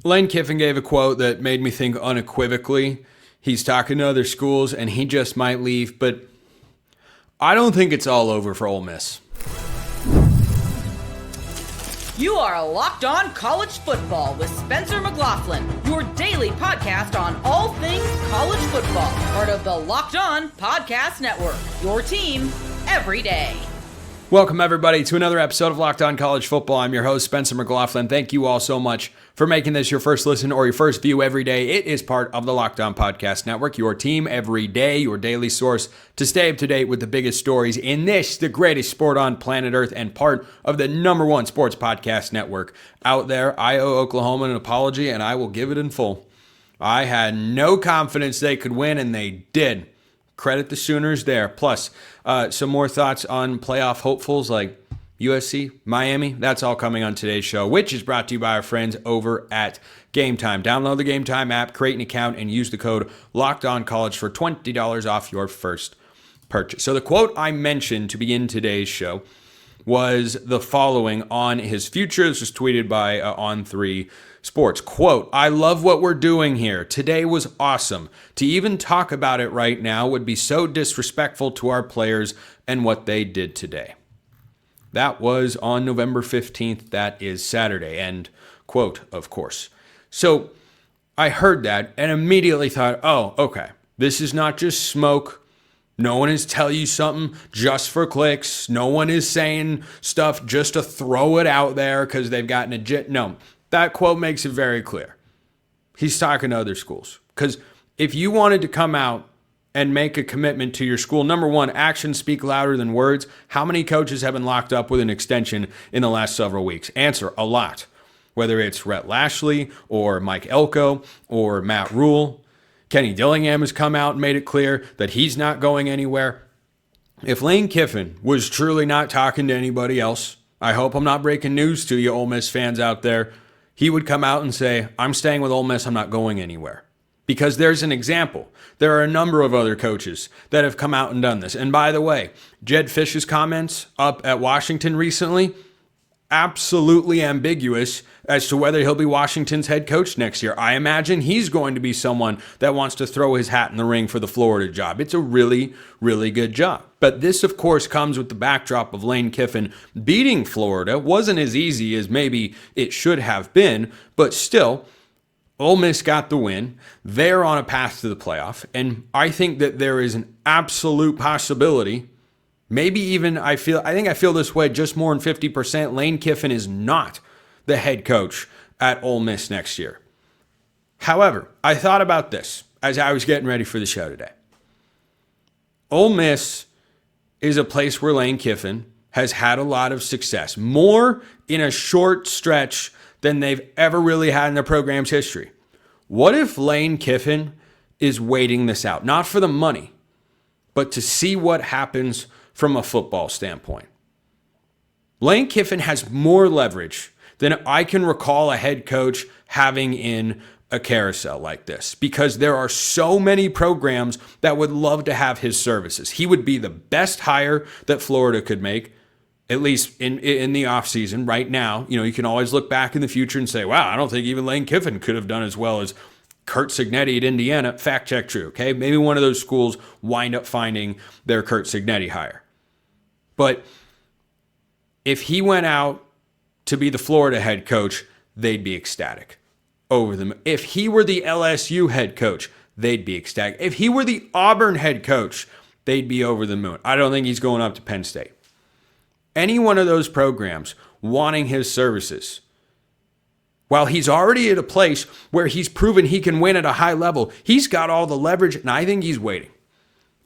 Lane Kiffin gave a quote that made me think unequivocally he's talking to other schools and he just might leave, but I don't think it's all over for Ole Miss. You are Locked On College Football with Spencer McLaughlin, your daily podcast on all things college football. Part of the Locked On Podcast Network, your team every day. Welcome, everybody, to another episode of Locked On College Football. I'm your host, Spencer McLaughlin. Thank you all so much for making this your first listen or your first view every day. It is part of the Locked On Podcast Network, your team every day, your daily source to stay up to date with the biggest stories in this, the greatest sport on planet Earth, and part of the number one sports podcast network out there. I owe Oklahoma an apology, and I will give it in full. I had no confidence they could win, and they did. Credit the Sooners there. Plus, some more thoughts on playoff hopefuls like USC, Miami. That's all coming on today's show, which is brought to you by our friends over at Game Time. Download the Game Time app, create an account, and use the code LOCKEDONCollege for $20 off your first purchase. So the quote I mentioned to begin today's show was the following on his future. This was tweeted by On3 Sports. Quote, "I love what we're doing here. Today was awesome. To even talk about it right now would be so disrespectful to our players and what they did today." That was on November 15th. That is Saturday. End quote, of course. So I heard that and immediately thought, oh, okay. This is not just smoke. No one is telling you something just for clicks. No one is saying stuff just to throw it out there because they've gotten a jet. No, that quote makes it very clear. He's talking to other schools. Because if you wanted to come out and make a commitment to your school, number one, actions speak louder than words. How many coaches have been locked up with an extension in the last several weeks? Answer, a lot. Whether it's Rhett Lashley or Mike Elko or Matt Rule. Kenny Dillingham has come out and made it clear that he's not going anywhere. If Lane Kiffin was truly not talking to anybody else, I hope I'm not breaking news to you Ole Miss fans out there, he would come out and say, I'm staying with Ole Miss, I'm not going anywhere. Because there's an example. There are a number of other coaches that have come out and done this. And by the way, Jedd Fisch's comments up at Washington recently, absolutely ambiguous as to whether he'll be Washington's head coach next year. I imagine he's going to be someone that wants to throw his hat in the ring for the Florida job. It's a really, really good job. But this, of course, comes with the backdrop of Lane Kiffin beating Florida. Wasn't as easy as maybe it should have been, but still, Ole Miss got the win. They're on a path to the playoff, and I think that there is an absolute possibility. Maybe even I think I feel this way just more than 50%. Lane Kiffin is not the head coach at Ole Miss next year. However, I thought about this as I was getting ready for the show today. Ole Miss is a place where Lane Kiffin has had a lot of success, more in a short stretch than they've ever really had in their program's history. What if Lane Kiffin is waiting this out? Not for the money, but to see what happens from a football standpoint. Lane Kiffin has more leverage than I can recall a head coach having in a carousel like this, because there are so many programs that would love to have his services. He would be the best hire that Florida could make, at least in the offseason right now. You know, you can always look back in the future and say, wow, I don't think even Lane Kiffin could have done as well as Kurt Cignetti at Indiana. Fact check true, okay? Maybe one of those schools wind up finding their Kurt Cignetti hire. But if he went out to be the Florida head coach, they'd be ecstatic over them. If he were the LSU head coach, they'd be ecstatic. If he were the Auburn head coach, they'd be over the moon. I don't think he's going up to Penn State. Any one of those programs wanting his services, while he's already at a place where he's proven he can win at a high level, he's got all the leverage, and I think he's waiting.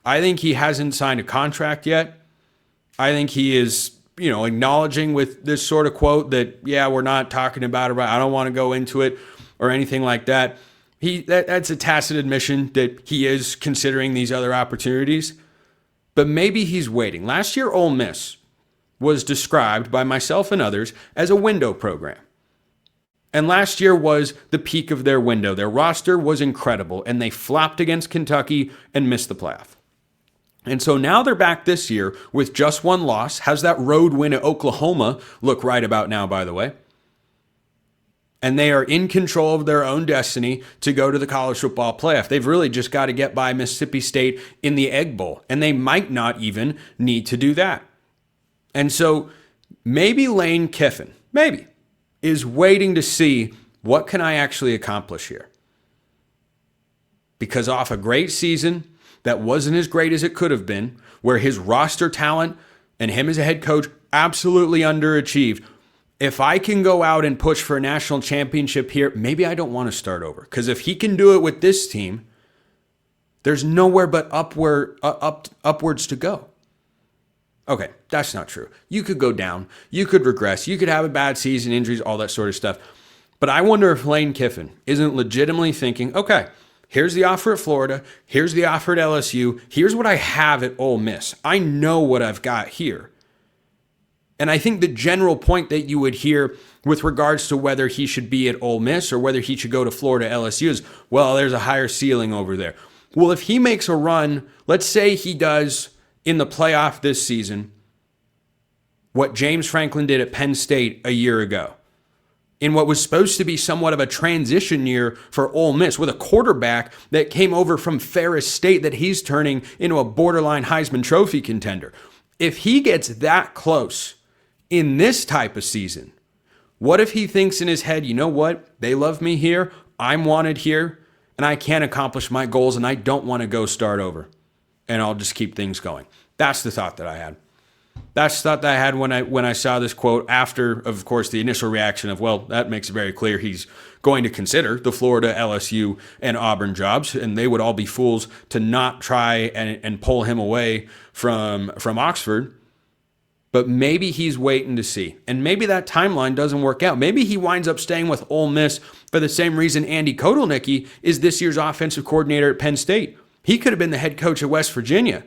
I think he hasn't signed a contract yet. I think he is, acknowledging with this sort of quote that, yeah, we're not talking about it. I don't want to go into it or anything like that. That's a tacit admission that he is considering these other opportunities. But maybe he's waiting. Last year, Ole Miss was described by myself and others as a window program. And last year was the peak of their window. Their roster was incredible, and they flopped against Kentucky and missed the playoff. And so now they're back this year with just one loss. How's that road win at Oklahoma look right about now, by the way? and they are in control of their own destiny to go to the college football playoff. They've really just got to get by Mississippi State in the Egg Bowl, and they might not even need to do that. And so maybe Lane Kiffin, maybe, is waiting to see what can I actually accomplish here. Because off a great season that wasn't as great as it could have been, where his roster talent and him as a head coach absolutely underachieved, if I can go out and push for a national championship here, maybe I don't want to start over. Because if he can do it with this team, there's nowhere but upwards to go. Okay, that's not true. You could go down. You could regress. You could have a bad season, injuries, all that sort of stuff. But I wonder if Lane Kiffin isn't legitimately thinking, okay, here's the offer at Florida. Here's the offer at LSU. Here's what I have at Ole Miss. I know what I've got here. And I think the general point that you would hear with regards to whether he should be at Ole Miss or whether he should go to Florida LSU is, well, there's a higher ceiling over there. Well, if he makes a run, let's say he does in the playoff this season what James Franklin did at Penn State a year ago, in what was supposed to be somewhat of a transition year for Ole Miss with a quarterback that came over from Ferris State that he's turning into a borderline Heisman Trophy contender. If he gets that close in this type of season, what if he thinks in his head, you know what? They love me here. I'm wanted here, and I can't accomplish my goals, and I don't want to go start over, and I'll just keep things going. That's the thought that I had. That's the thought that I had when I saw this quote after, of course, the initial reaction of, well, that makes it very clear he's going to consider the Florida, LSU, and Auburn jobs, and they would all be fools to not try and pull him away from Oxford. But maybe he's waiting to see. And maybe that timeline doesn't work out. Maybe he winds up staying with Ole Miss for the same reason Andy Kotelnicki is this year's offensive coordinator at Penn State. He could have been the head coach at West Virginia.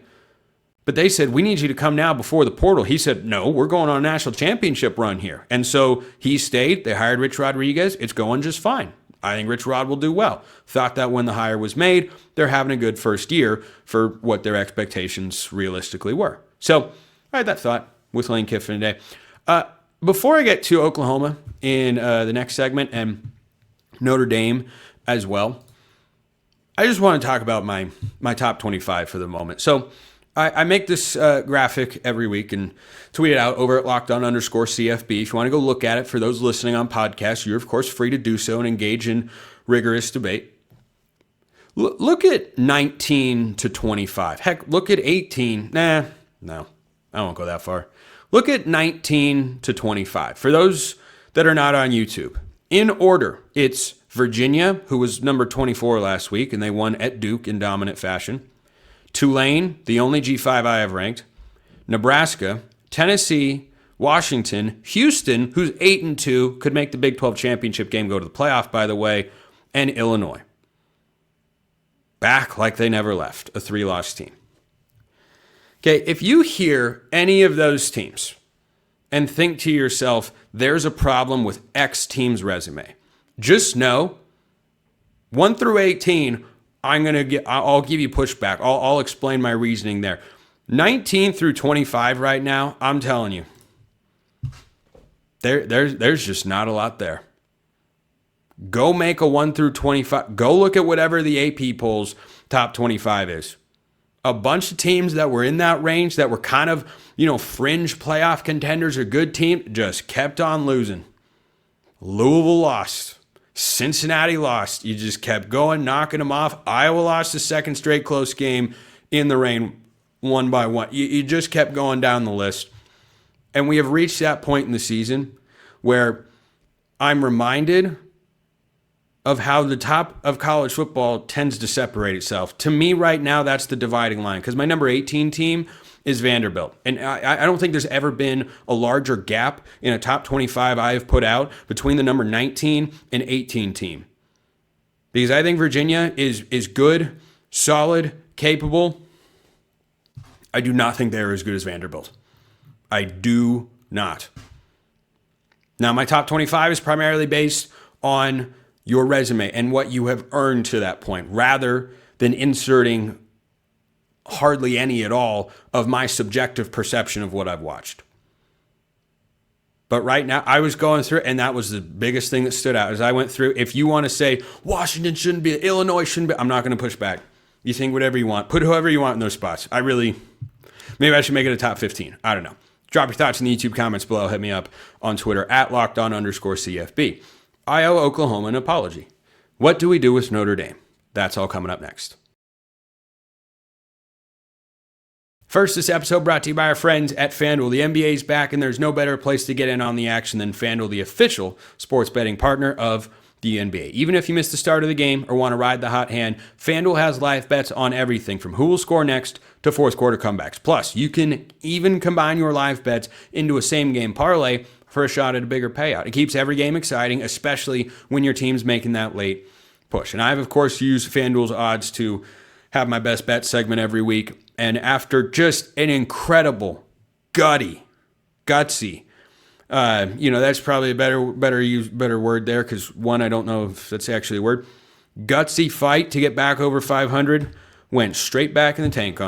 But they said, we need you to come now before the portal. He said, no, we're going on a national championship run here. And so he stayed. They hired Rich Rodriguez. It's going just fine. I think Rich Rod will do well. Thought that when the hire was made, they're having a good first year for what their expectations realistically were. So I had that thought with Lane Kiffin today. Before I get to Oklahoma in the next segment and Notre Dame as well, I just want to talk about my top 25 for the moment. So I make this graphic every week and tweet it out over at _CFB. If you want to go look at it, for those listening on podcasts, you're, of course, free to do so and engage in rigorous debate. Look at 19 to 25. Heck, look at 18. No, I won't go that far. Look at 19 to 25. For those that are not on YouTube, in order, it's Virginia, who was number 24 last week, and they won at Duke in dominant fashion. Tulane, the only G5 I have ranked. Nebraska, Tennessee, Washington, Houston, who's 8-2, could make the Big 12 championship game, go to the playoff, by the way, and Illinois. Back like they never left, a 3-loss team. Okay, if you hear any of those teams and think to yourself, there's a problem with X team's resume, just know 1 through 18, I'll give you pushback. I'll explain my reasoning there. 19 through 25 right now, I'm telling you, there's just not a lot there. Go make a 1 through 25. Go look at whatever the AP polls top 25 is. A bunch of teams that were in that range that were kind of, fringe playoff contenders or good teams just kept on losing. Louisville lost. Cincinnati lost. You just kept going, knocking them off. Iowa lost the second straight close game in the rain, one by one. You just kept going down the list. And we have reached that point in the season where I'm reminded of how the top of college football tends to separate itself. To me right now, that's the dividing line, because my number 18 team is Vanderbilt. And I don't think there's ever been a larger gap in a top 25 I have put out between the number 19 and 18 team. Because I think Virginia is good, solid, capable. I do not think they're as good as Vanderbilt. I do not. Now, my top 25 is primarily based on your resume and what you have earned to that point, rather than inserting hardly any at all of my subjective perception of what I've watched. But right now, I was going through, and that was the biggest thing that stood out as I went through. If you want to say Washington shouldn't be, Illinois shouldn't be, I'm not going to push back. You think whatever you want. Put whoever you want in those spots. Maybe I should make it a top 15. I don't know. Drop your thoughts in the YouTube comments below. Hit me up on Twitter at @LockedOn_CFB. I owe Oklahoma an apology. What do we do with Notre Dame? That's all coming up next. First, this episode brought to you by our friends at FanDuel. The NBA is back, and there's no better place to get in on the action than FanDuel, the official sports betting partner of the NBA. Even if you missed the start of the game or want to ride the hot hand, FanDuel has live bets on everything from who will score next to fourth quarter comebacks. Plus, you can even combine your live bets into a same-game parlay for a shot at a bigger payout. It keeps every game exciting, especially when your team's making that late push. And I've, of course, used FanDuel's odds to have my best bet segment every week. And after just an incredible, gutsy, that's probably a better word there, because one, I don't know if that's actually a word. Gutsy fight to get back over 500, went straight back in the tank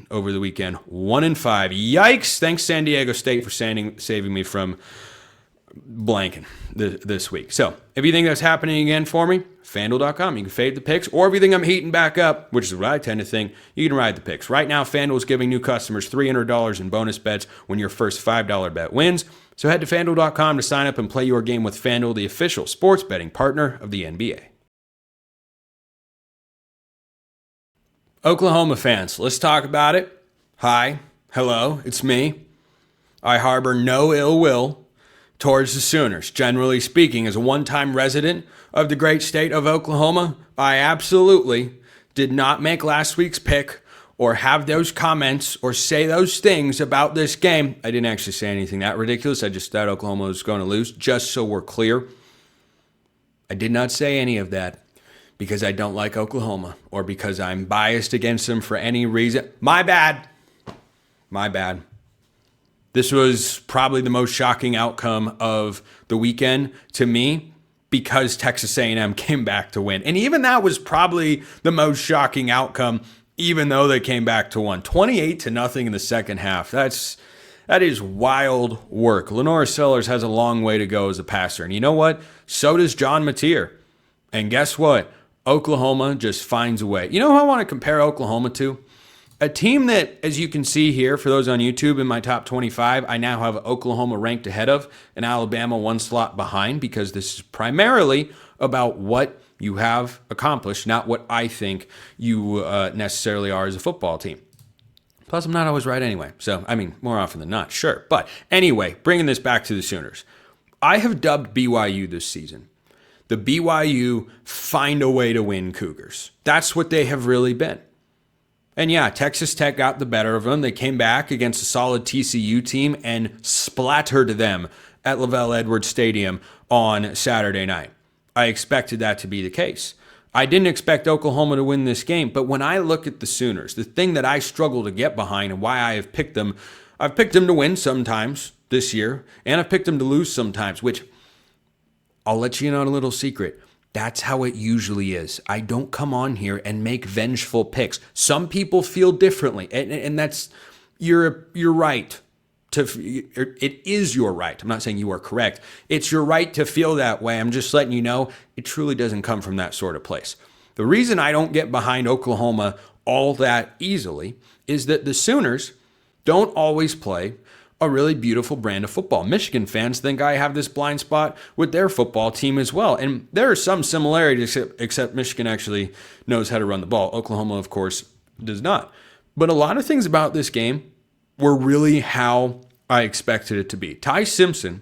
over the weekend. 1-5. Yikes! Thanks San Diego State for saving me from blanking this week. So if you think that's happening again for me, FanDuel.com. You can fade the picks, or if you think I'm heating back up, which is what I tend to think, you can ride the picks. Right now, FanDuel is giving new customers $300 in bonus bets when your first $5 bet wins. So head to FanDuel.com to sign up and play your game with FanDuel, the official sports betting partner of the NBA. Oklahoma fans, let's talk about it. Hi, hello, it's me. I harbor no ill will towards the Sooners. Generally speaking, as a one-time resident of the great state of Oklahoma, I absolutely did not make last week's pick or have those comments or say those things about this game. I didn't actually say anything that ridiculous. I just thought Oklahoma was going to lose, just so we're clear. I did not say any of that because I don't like Oklahoma or because I'm biased against them for any reason. My bad. This was probably the most shocking outcome of the weekend to me because Texas A&M came back to win. And even that was probably the most shocking outcome, even though they came back to win. 28-0 in the second half. That is wild work. Lenora Sellers has a long way to go as a passer. And you know what? So does John Mateer. And guess what? Oklahoma just finds a way. You know who I want to compare Oklahoma to? A team that, as you can see here, for those on YouTube, in my top 25, I now have Oklahoma ranked ahead of and Alabama one slot behind, because this is primarily about what you have accomplished, not what I think you necessarily are as a football team. Plus, I'm not always right anyway. So, more often than not, sure. But anyway, bringing this back to the Sooners. I have dubbed BYU this season the BYU find a way to win Cougars. That's what they have really been. And yeah, Texas Tech got the better of them. They came back against a solid TCU team and splattered them at Lavelle Edwards Stadium on Saturday night. I expected that to be the case. I didn't expect Oklahoma to win this game, but when I look at the Sooners, the thing that I struggle to get behind and why I have picked them, I've picked them to win sometimes this year, and I've picked them to lose sometimes, which I'll let you in on a little secret. That's how it usually is. I don't come on here and make vengeful picks. Some people feel differently, and that's you're right. It is your right. I'm not saying you are correct. It's your right to feel that way. I'm just letting you know it truly doesn't come from that sort of place. The reason I don't get behind Oklahoma all that easily is that the Sooners don't always play a really beautiful brand of football. Michigan fans think I have this blind spot with their football team as well. And there are some similarities, except Michigan actually knows how to run the ball. Oklahoma, of course, does not. But a lot of things about this game were really how I expected it to be. Ty Simpson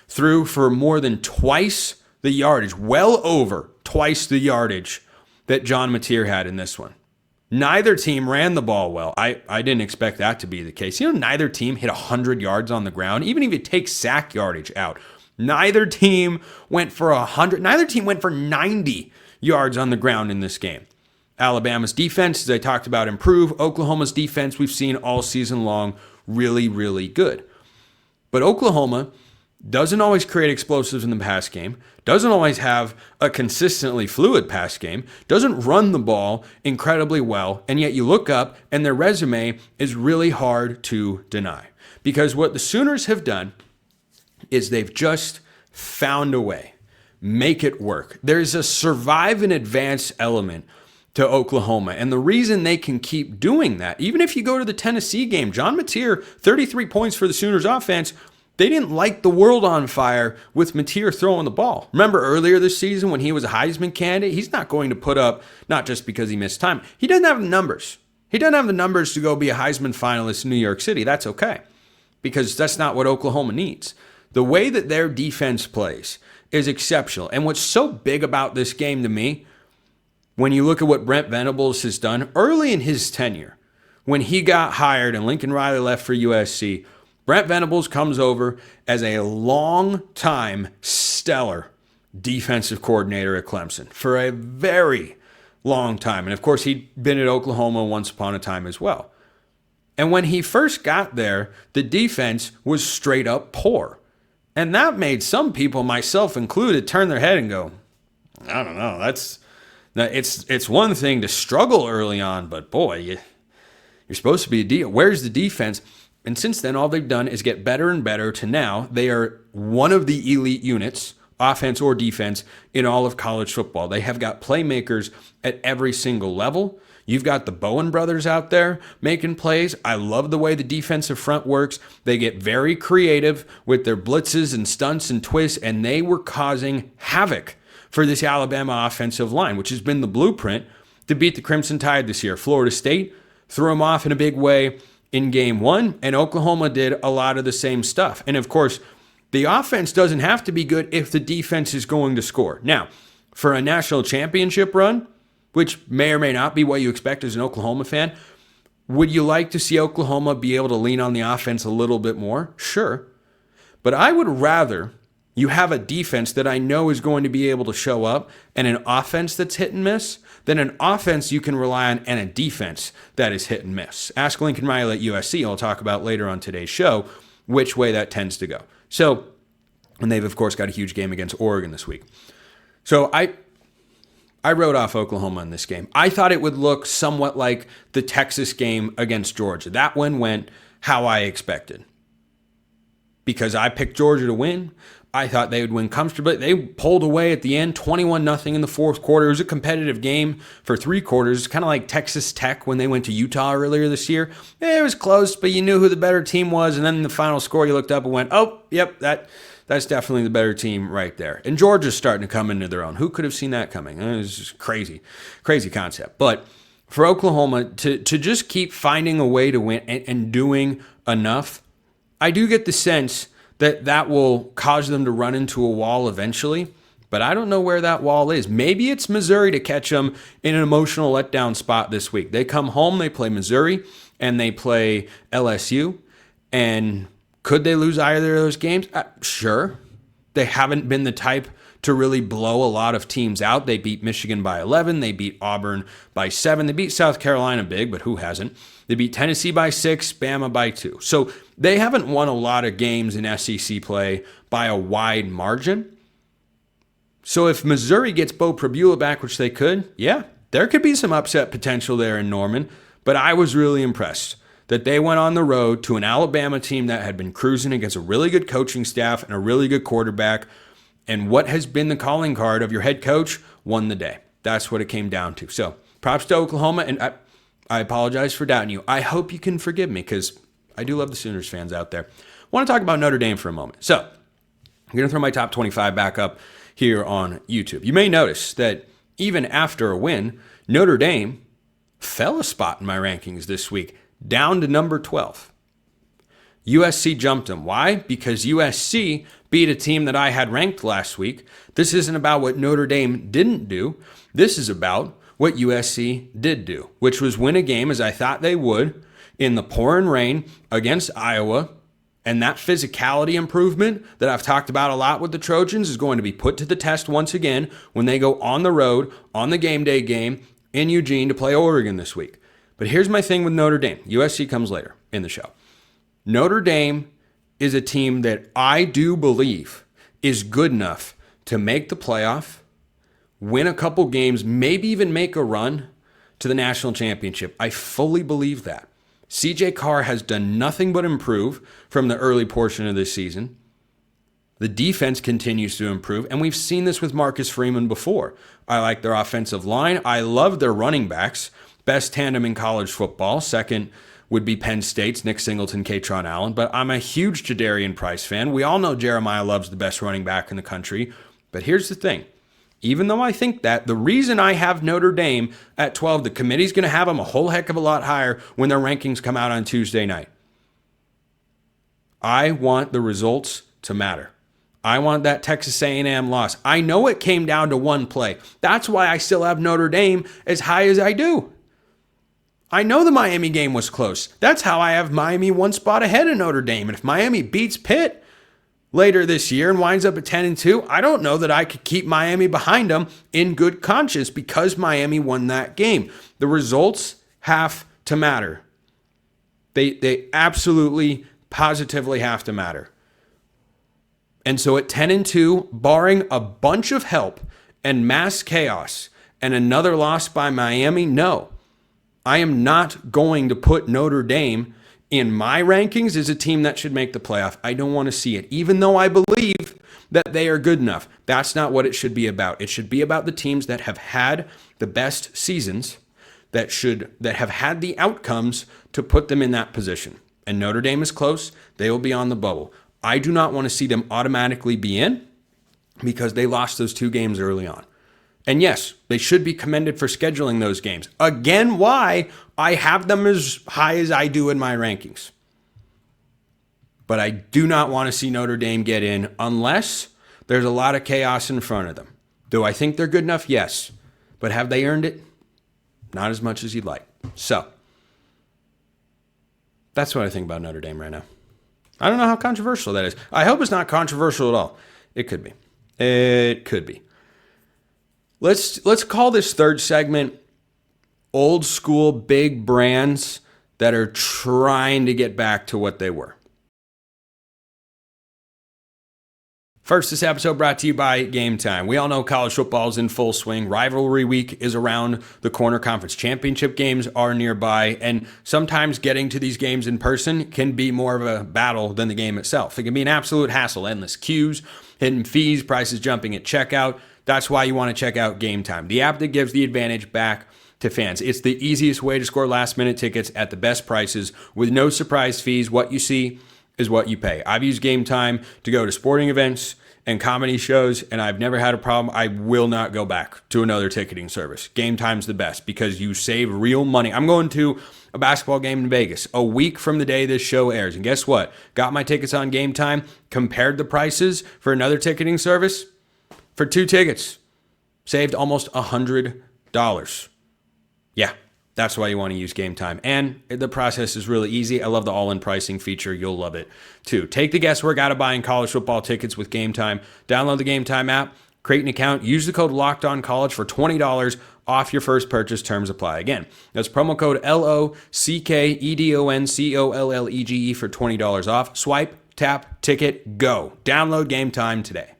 threw for more than twice the yardage, well over twice the yardage that John Mateer had in this one. Neither team ran the ball well. I didn't expect that to be the case. Neither team hit 100 yards on the ground, even if you take sack yardage out. Neither team went for 100. Neither team went for 90 yards on the ground in this game. Alabama's defense, as I talked about, improved. Oklahoma's defense, we've seen all season long, really, really good. But Oklahoma doesn't always create explosives in the pass game, doesn't always have a consistently fluid pass game, doesn't run the ball incredibly well, and yet you look up and their resume is really hard to deny. Because what the Sooners have done is they've just found a way. Make it work. There's a survive and advance element to Oklahoma. And the reason they can keep doing that, even if you go to the Tennessee game, John Mateer, 33 points for the Sooners offense. They didn't light the world on fire with Mateer throwing the ball. Remember earlier this season when he was a Heisman candidate? He's not going to put up, not just because he missed time. He doesn't have the numbers. He doesn't have the numbers to go be a Heisman finalist in New York City. That's okay, because that's not what Oklahoma needs. The way that their defense plays is exceptional. And what's so big about this game to me, when you look at what Brent Venables has done early in his tenure, when he got hired and Lincoln Riley left for USC, Brent Venables comes over as a long-time stellar defensive coordinator at Clemson for a very long time. And of course, he'd been at Oklahoma once upon a time as well. And when he first got there, the defense was straight up poor. And that made some people, myself included, turn their head and go, I don't know, it's one thing to struggle early on, but boy, you're supposed to be a deal. Where's the defense? And since then, all they've done is get better and better to now they are one of the elite units, offense or defense, in all of college football. They have got playmakers at every single level. You've got the Bowen brothers out there making plays. I love the way the defensive front works. They get very creative with their blitzes and stunts and twists, and they were causing havoc for this Alabama offensive line, which has been the blueprint to beat the Crimson Tide this year. Florida State threw them off in a big way in game one, and Oklahoma did a lot of the same stuff. And of course, the offense doesn't have to be good if the defense is going to score. Now, for a national championship run, which may or may not be what you expect as an Oklahoma fan, would you like to see Oklahoma be able to lean on the offense a little bit more? Sure. But I would rather you have a defense that I know is going to be able to show up and an offense that's hit and miss than an offense you can rely on and a defense that is hit and miss. Ask Lincoln Riley at USC. I'll talk about later on today's show which way that tends to go. So, and they've, of course, got a huge game against Oregon this week. So I wrote off Oklahoma in this game. I thought it would look somewhat like the Texas game against Georgia. That one went how I expected, because I picked Georgia to win. I thought they would win comfortably. They pulled away at the end, 21-0 in the fourth quarter. It was a competitive game for three quarters, kind of like Texas Tech when they went to Utah earlier this year. It was close, but you knew who the better team was. And then in the final score, you looked up and went, oh, yep, that's definitely the better team right there. And Georgia's starting to come into their own. Who could have seen that coming? It was just crazy concept. But for Oklahoma to just keep finding a way to win and doing enough, I do get the sense that will cause them to run into a wall eventually, but I don't know where that wall is. Maybe it's Missouri to catch them in an emotional letdown spot this week. They come home, they play Missouri, and they play LSU, and could they lose either of those games? Sure. They haven't been the type to really blow a lot of teams out. They beat Michigan by 11. They beat Auburn by 7. They beat South Carolina big, but who hasn't? They beat Tennessee by 6, Bama by 2. So they haven't won a lot of games in SEC play by a wide margin. So if Missouri gets Bo Prabula back, which they could, yeah, there could be some upset potential there in Norman. But I was really impressed that they went on the road to an Alabama team that had been cruising against a really good coaching staff and a really good quarterback. And what has been the calling card of your head coach won the day. That's what it came down to. So props to Oklahoma, and I apologize for doubting you. I hope you can forgive me, because I do love the Sooners fans out there. I want to talk about Notre Dame for a moment. So I'm going to throw my top 25 back up here on YouTube. You may notice that even after a win, Notre Dame fell a spot in my rankings this week, down to number 12. USC jumped them. Why? Because USC beat a team that I had ranked last week. This isn't about what Notre Dame didn't do. This is about what USC did do, which was win a game, as I thought they would, in the pouring rain against Iowa. And that physicality improvement that I've talked about a lot with the Trojans is going to be put to the test once again when they go on the road on the game day game in Eugene to play Oregon this week. But here's my thing with Notre Dame. USC comes later in the show. Notre Dame is a team that I do believe is good enough to make the playoff, win a couple games, maybe even make a run to the national championship. I fully believe that. CJ Carr has done nothing but improve from the early portion of this season. The defense continues to improve, and we've seen this with Marcus Freeman before. I like their offensive line. I love their running backs. Best tandem in college football. Second would be Penn State's Nick Singleton, Katron Allen. But I'm a huge Jadarian Price fan. We all know Jeremiah Love's the best running back in the country. But here's the thing. Even though I think that, the reason I have Notre Dame at 12, the committee's going to have them a whole heck of a lot higher when their rankings come out on Tuesday night. I want the results to matter. I want that Texas A&M loss. I know it came down to one play. That's why I still have Notre Dame as high as I do. I know the Miami game was close. That's how I have Miami one spot ahead of Notre Dame. And if Miami beats Pitt later this year and winds up at 10-2, I don't know that I could keep Miami behind them in good conscience because Miami won that game. The results have to matter. They absolutely, positively have to matter. And so at 10-2, barring a bunch of help and mass chaos and another loss by Miami, no, I am not going to put Notre Dame in my rankings as a team that should make the playoff. I don't want to see it, even though I believe that they are good enough. That's not what it should be about. It should be about the teams that have had the best seasons, that have had the outcomes to put them in that position. And Notre Dame is close. They will be on the bubble. I do not want to see them automatically be in because they lost those 2 games early on. And yes, they should be commended for scheduling those games. Again, why I have them as high as I do in my rankings. But I do not want to see Notre Dame get in unless there's a lot of chaos in front of them. Do I think they're good enough? Yes. But have they earned it? Not as much as you'd like. So, that's what I think about Notre Dame right now. I don't know how controversial that is. I hope it's not controversial at all. It could be. It could be. Let's call this third segment old school big brands that are trying to get back to what they were. First, this episode brought to you by Game Time. We all know college football is in full swing. Rivalry week is around the corner. Conference championship games are nearby. And sometimes getting to these games in person can be more of a battle than the game itself. It can be an absolute hassle. Endless queues, hidden fees, prices jumping at checkout. That's why you want to check out Game Time, the app that gives the advantage back to fans. It's the easiest way to score last-minute tickets at the best prices with no surprise fees. What you see is what you pay. I've used Game Time to go to sporting events and comedy shows, and I've never had a problem. I will not go back to another ticketing service. Game Time's the best because you save real money. I'm going to a basketball game in Vegas a week from the day this show airs, and guess what? Got my tickets on Game Time, compared the prices for another ticketing service. For 2 tickets, saved almost $100. Yeah, that's why you want to use Game Time. And the process is really easy. I love the all-in pricing feature. You'll love it too. Take the guesswork out of buying college football tickets with Game Time. Download the Game Time app, create an account, use the code LOCKEDONCollege for $20 off your first purchase. Terms apply. Again, that's promo code LOCKEDONCOLLEGE for $20 off. Swipe, tap, ticket, go. Download Game Time today.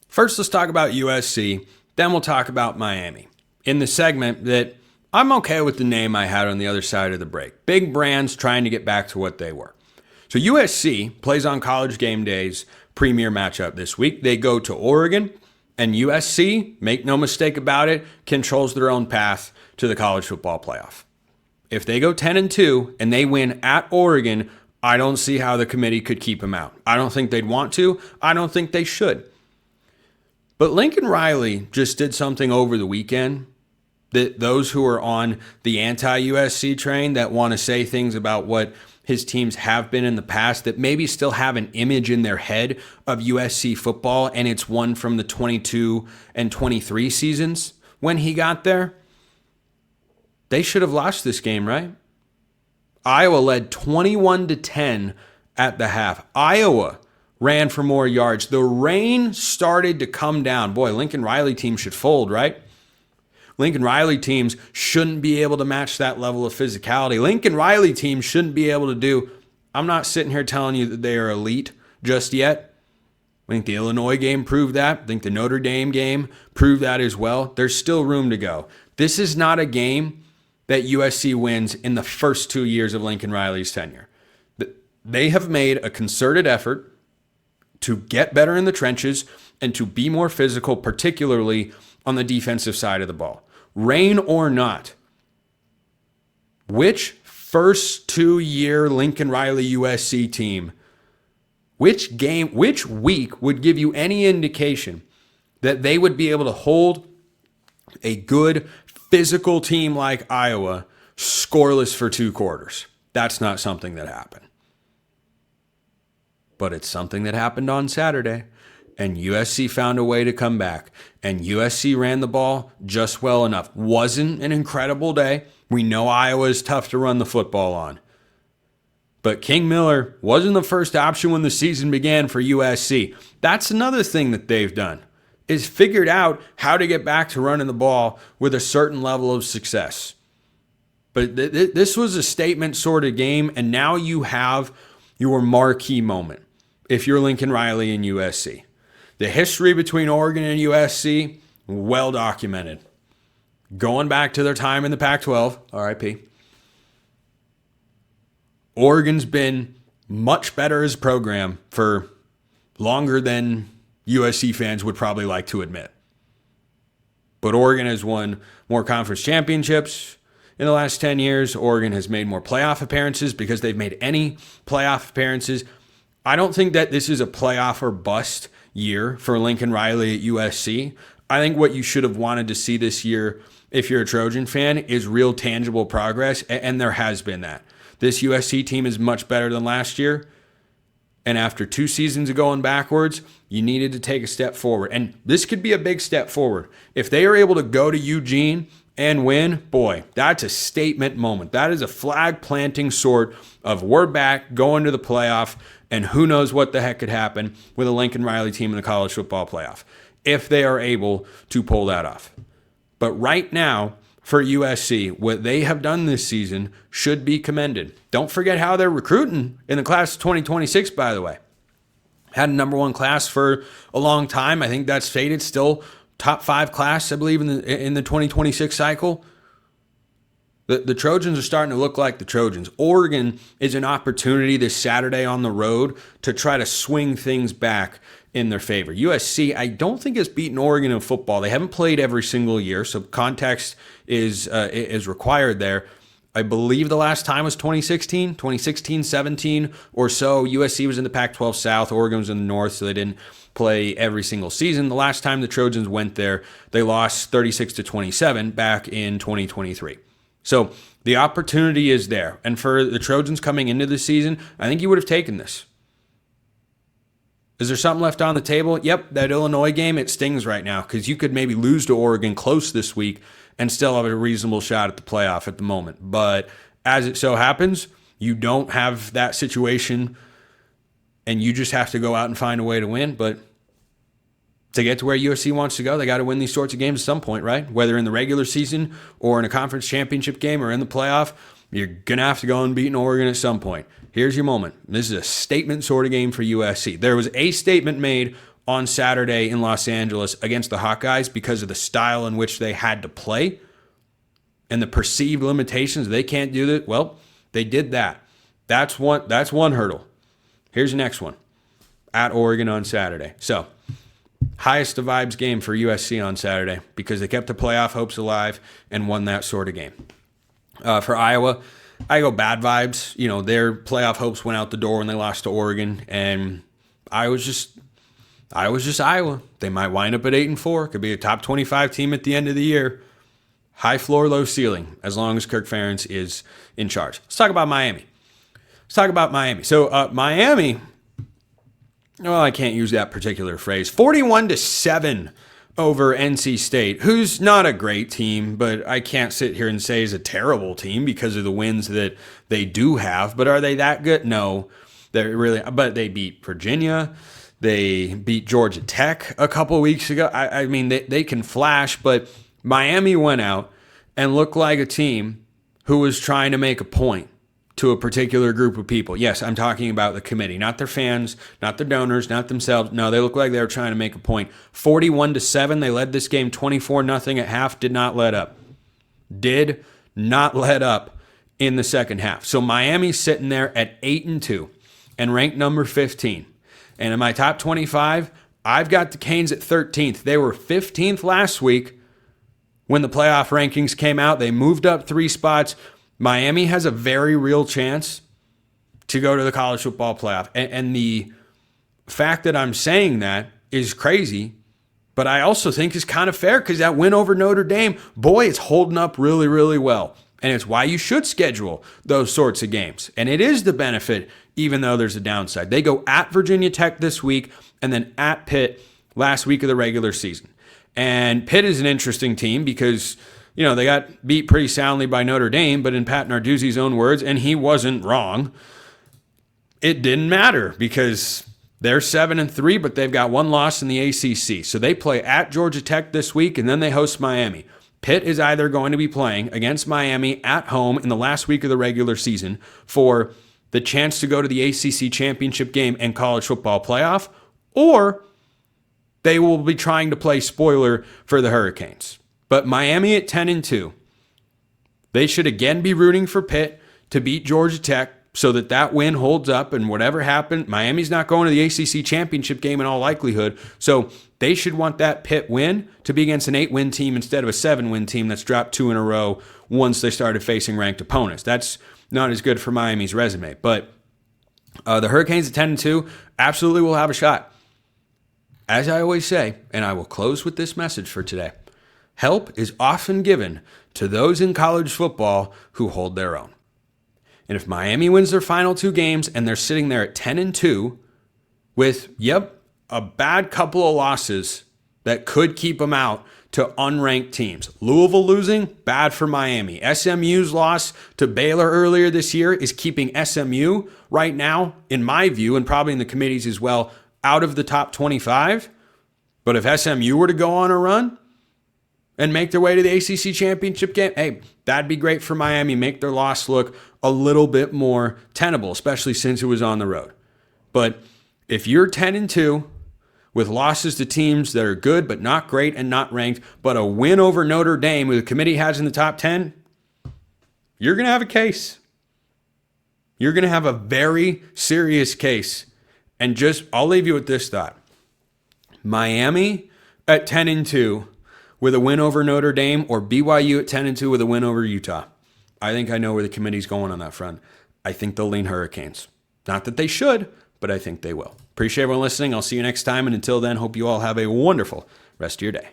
First, let's talk about USC, then we'll talk about Miami. In the segment that I'm okay with the name I had on the other side of the break. Big brands trying to get back to what they were. So USC plays on College Game Day's premier matchup this week. They go to Oregon, and USC, make no mistake about it, controls their own path to the college football playoff. If they go 10-2 and they win at Oregon, I don't see how the committee could keep them out. I don't think they'd want to. I don't think they should. But Lincoln Riley just did something over the weekend that those who are on the anti-USC train that want to say things about what his teams have been in the past that maybe still have an image in their head of USC football, and it's one from the 22 and 23 seasons when he got there. They should have lost this game, right? Iowa led 21-10 at the half. Iowa ran for more yards. The rain started to come down. Boy, Lincoln Riley teams should fold, right? Lincoln Riley teams shouldn't be able to match that level of physicality. Lincoln Riley teams shouldn't be able to do. I'm not sitting here telling you that they are elite just yet. I think the Illinois game proved that. I think the Notre Dame game proved that as well. There's still room to go. This is not a game that USC wins in the first 2 years of Lincoln Riley's tenure. They have made a concerted effort to get better in the trenches and to be more physical, particularly on the defensive side of the ball. Rain or not, which first 2-year Lincoln Riley USC team, which week would give you any indication that they would be able to hold a good physical team like Iowa scoreless for 2 quarters? That's not something that happened. But it's something that happened on Saturday, and USC found a way to come back, and USC ran the ball just well enough. Wasn't an incredible day. We know Iowa is tough to run the football on. But King Miller wasn't the first option when the season began for USC. That's another thing that they've done, is figured out how to get back to running the ball with a certain level of success. But this was a statement sort of game, and now you have your marquee moment if you're Lincoln Riley and USC. The history between Oregon and USC, well documented. Going back to their time in the Pac-12, RIP. Oregon's been much better as a program for longer than USC fans would probably like to admit. But Oregon has won more conference championships in the last 10 years. Oregon has made more playoff appearances because they've made any playoff appearances. I don't think that this is a playoff or bust year for Lincoln Riley at USC. I think what you should have wanted to see this year, if you're a Trojan fan, is real tangible progress, and there has been that. This USC team is much better than last year, and after 2 seasons of going backwards, you needed to take a step forward, and this could be a big step forward. If they are able to go to Eugene and win, boy, that's a statement moment. That is a flag-planting sort of we're back, going to the playoff, and who knows what the heck could happen with a Lincoln Riley team in the college football playoff if they are able to pull that off. But right now, for USC, what they have done this season should be commended. Don't forget how they're recruiting in the class of 2026, by the way. Had a number 1 class for a long time. I think that's faded. Still top 5 class, I believe, in the 2026 cycle. The Trojans are starting to look like the Trojans. Oregon is an opportunity this Saturday on the road to try to swing things back in their favor. USC, I don't think, has beaten Oregon in football. They haven't played every single year, so context is required there. I believe the last time was 2016, 17 or so. USC was in the Pac-12 South. Oregon was in the North, so they didn't play every single season. The last time the Trojans went there, they lost 36-27 back in 2023. So the opportunity is there. And for the Trojans coming into the season, I think you would have taken this. Is there something left on the table? Yep, that Illinois game, it stings right now because you could maybe lose to Oregon close this week and still have a reasonable shot at the playoff at the moment. But as it so happens, you don't have that situation and you just have to go out and find a way to win. But to get to where USC wants to go, they got to win these sorts of games at some point, right? Whether in the regular season or in a conference championship game or in the playoff, you're going to have to go and beat Oregon at some point. Here's your moment. This is a statement sort of game for USC. There was a statement made on Saturday in Los Angeles against the Hawkeyes because of the style in which they had to play and the perceived limitations. They can't do that. Well, they did that. That's one hurdle. Here's the next one. At Oregon on Saturday. So, highest of vibes game for USC on Saturday because they kept the playoff hopes alive and won that sort of game. For Iowa, I go bad vibes. You know, their playoff hopes went out the door when they lost to Oregon, and I was just Iowa. They might wind up at 8-4. Could be a top 25 team at the end of the year. High floor, low ceiling, as long as Kirk Ferentz is in charge. Let's talk about Miami. So Miami, well, I can't use that particular phrase. 41-7 over NC State, who's not a great team, but I can't sit here and say is a terrible team because of the wins that they do have. But are they that good? No, they're really. But they beat Virginia. They beat Georgia Tech a couple of weeks ago. I mean, they can flash, but Miami went out and looked like a team who was trying to make a point to a particular group of people. Yes, I'm talking about the committee, not their fans, not their donors, not themselves. No, they look like they were trying to make a point. 41-7, they led this game 24-0 at half, did not let up. Did not let up in the second half. So Miami's sitting there at 8-2. and ranked number 15. And in my top 25, I've got the Canes at 13th. They were 15th last week when the playoff rankings came out. They moved up 3 spots. Miami has a very real chance to go to the college football playoff. And the fact that I'm saying that is crazy, but I also think is kind of fair because that win over Notre Dame, boy, it's holding up really, really well. And it's why you should schedule those sorts of games. And it is the benefit, even though there's a downside. They go at Virginia Tech this week and then at Pitt last week of the regular season. And Pitt is an interesting team because, you know, they got beat pretty soundly by Notre Dame, but in Pat Narduzzi's own words, and he wasn't wrong, it didn't matter because they're 7-3, but they've got 1 loss in the ACC. So they play at Georgia Tech this week, and then they host Miami. Pitt is either going to be playing against Miami at home in the last week of the regular season for the chance to go to the ACC championship game and college football playoff, or they will be trying to play spoiler for the Hurricanes. But Miami at 10-2, they should again be rooting for Pitt to beat Georgia Tech so that that win holds up, and whatever happened, Miami's not going to the ACC championship game in all likelihood. So they should want that Pitt win to be against an 8-win team instead of a 7-win team that's dropped 2 in a row once they started facing ranked opponents. That's not as good for Miami's resume. But the Hurricanes at 10-2 absolutely will have a shot. As I always say, and I will close with this message for today, help is often given to those in college football who hold their own. And if Miami wins their final 2 games and they're sitting there at 10-2 with, a bad couple of losses that could keep them out to unranked teams. Louisville losing, bad for Miami. SMU's loss to Baylor earlier this year is keeping SMU right now, in my view, and probably in the committees as well, out of the top 25. But if SMU were to go on a run and make their way to the ACC championship game, hey, that'd be great for Miami. Make their loss look a little bit more tenable, especially since it was on the road. But if you're 10-2 with losses to teams that are good but not great and not ranked, but a win over Notre Dame, who the committee has in the top 10, you're going to have a case. You're going to have a very serious case. And I'll leave you with this thought. Miami at 10-2 with a win over Notre Dame, or BYU at 10-2 with a win over Utah. I think I know where the committee's going on that front. I think they'll lean Hurricanes. Not that they should, but I think they will. Appreciate everyone listening. I'll see you next time. And until then, hope you all have a wonderful rest of your day.